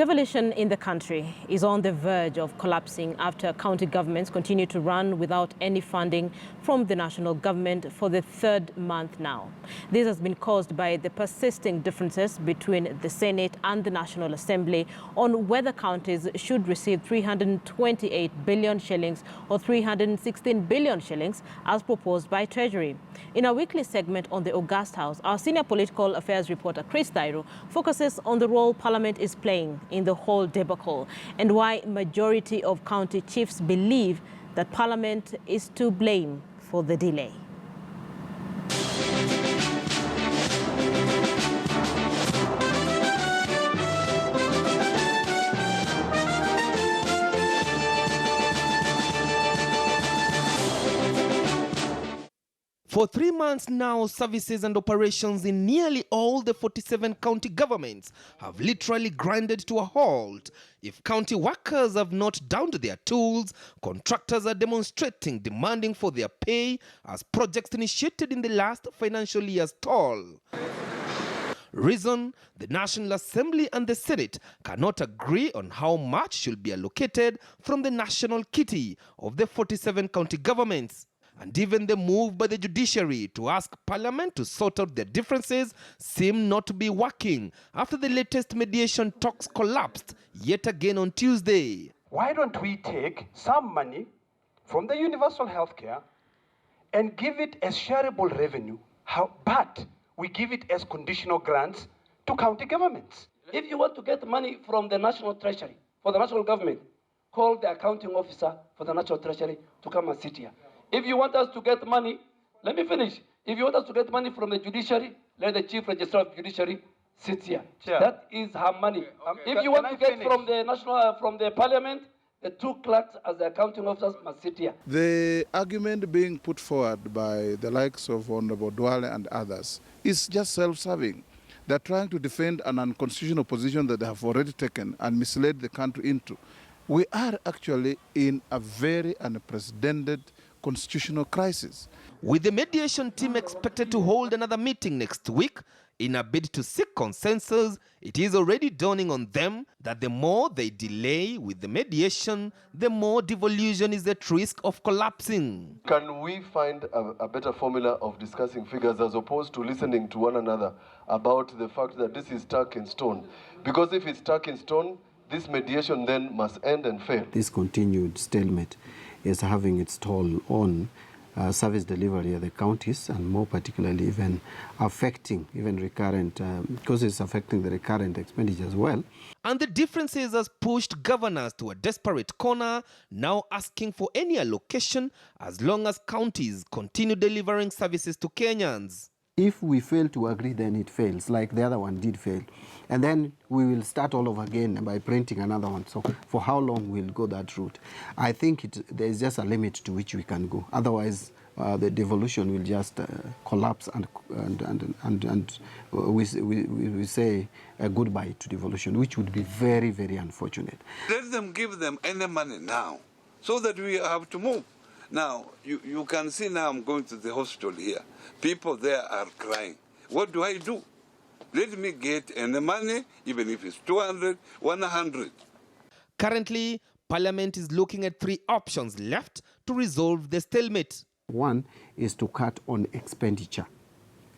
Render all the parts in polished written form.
Devolution in the country is on the verge of collapsing after county governments continue to run without any funding from the national government for the third month now. This has been caused by the persisting differences between the Senate and the National Assembly on whether counties should receive 328 billion shillings or 316 billion shillings as proposed by Treasury. In our weekly segment on the August House, our senior political affairs reporter Chris Dairo focuses on the role Parliament is playing in the whole debacle and why majority of county chiefs believe that Parliament is to blame for the delay. For 3 months now, services and operations in nearly all the 47 county governments have literally grinded to a halt. If county workers have not downed their tools, contractors are demonstrating, demanding for their pay as projects initiated in the last financial year stall. Reason: the National Assembly and the Senate cannot agree on how much should be allocated from the national kitty of the 47 county governments. And even the move by the judiciary to ask Parliament to sort out their differences seem not to be working after the latest mediation talks collapsed yet again on Tuesday. Why don't we take some money from the universal healthcare and give it as shareable revenue, but we give it as conditional grants to county governments? If you want to get money from the national treasury, for the national government, call the accounting officer for the national treasury to come and sit here. If you want us to get money, let me finish. If you want us to get money from the judiciary, let the chief registrar of judiciary sit here. Sure. That is her money. Okay. If you want to get from the national, from the parliament, the two clerks as the accounting officers must sit here. The argument being put forward by the likes of Honorable Duale and others is just self-serving. They're trying to defend an unconstitutional position that they have already taken and misled the country into. We are actually in a very unprecedented constitutional crisis. With the mediation team expected to hold another meeting next week in a bid to seek consensus, it is already dawning on them that the more they delay with the mediation, the more devolution is at risk of collapsing. Can we find a better formula of discussing figures as opposed to listening to one another about the fact that this is stuck in stone? Because if it's stuck in stone, this mediation then must end and fail. This continued stalemate is having its toll on service delivery at the counties, and more particularly even affecting even recurrent, because it's affecting the recurrent expenditure as well. And the differences has pushed governors to a desperate corner, now asking for any allocation as long as counties continue delivering services to Kenyans. If we fail to agree, then it fails, like the other one did fail. And then we will start all over again by printing another one. So for how long we'll go that route? I think there's just a limit to which we can go. Otherwise, the devolution will just collapse and we say goodbye to devolution, which would be very, very unfortunate. Let them give them any money now so that we have to move. Now, you can see now I'm going to the hospital here. People there are crying. What do I do? Let me get any money, even if it's 200, 100. Currently, Parliament is looking at 3 options left to resolve the stalemate. One is to cut on expenditure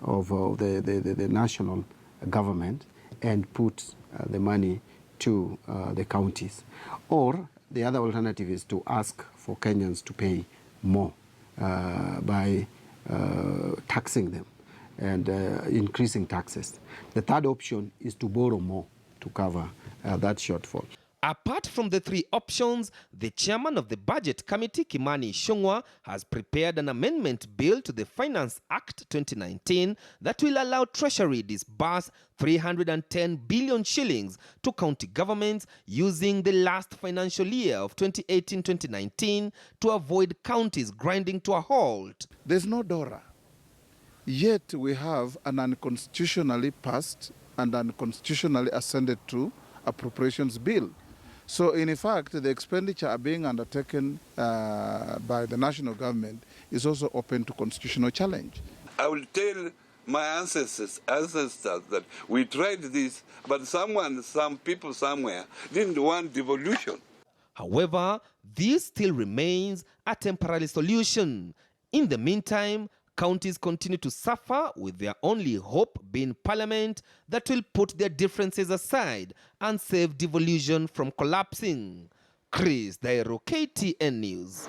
of the national government and put the money to the counties. Or the other alternative is to ask for Kenyans to pay more by taxing them and increasing taxes. The third option is to borrow more to cover that shortfall. Apart from the 3 options, the chairman of the Budget Committee, Kimani Ichung'wah, has prepared an amendment bill to the Finance Act 2019 that will allow Treasury disburse 310 billion shillings to county governments using the last financial year of 2018-2019 to avoid counties grinding to a halt. There's no DORA. Yet we have an unconstitutionally passed and unconstitutionally ascended to appropriations bill. So in fact, the expenditure being undertaken by the national government is also open to constitutional challenge. I will tell my ancestors that we tried this, but some people somewhere didn't want devolution. However, this still remains a temporary solution. In the meantime, counties continue to suffer, with their only hope being Parliament that will put their differences aside and save devolution from collapsing. Chris Dairo, KTN News.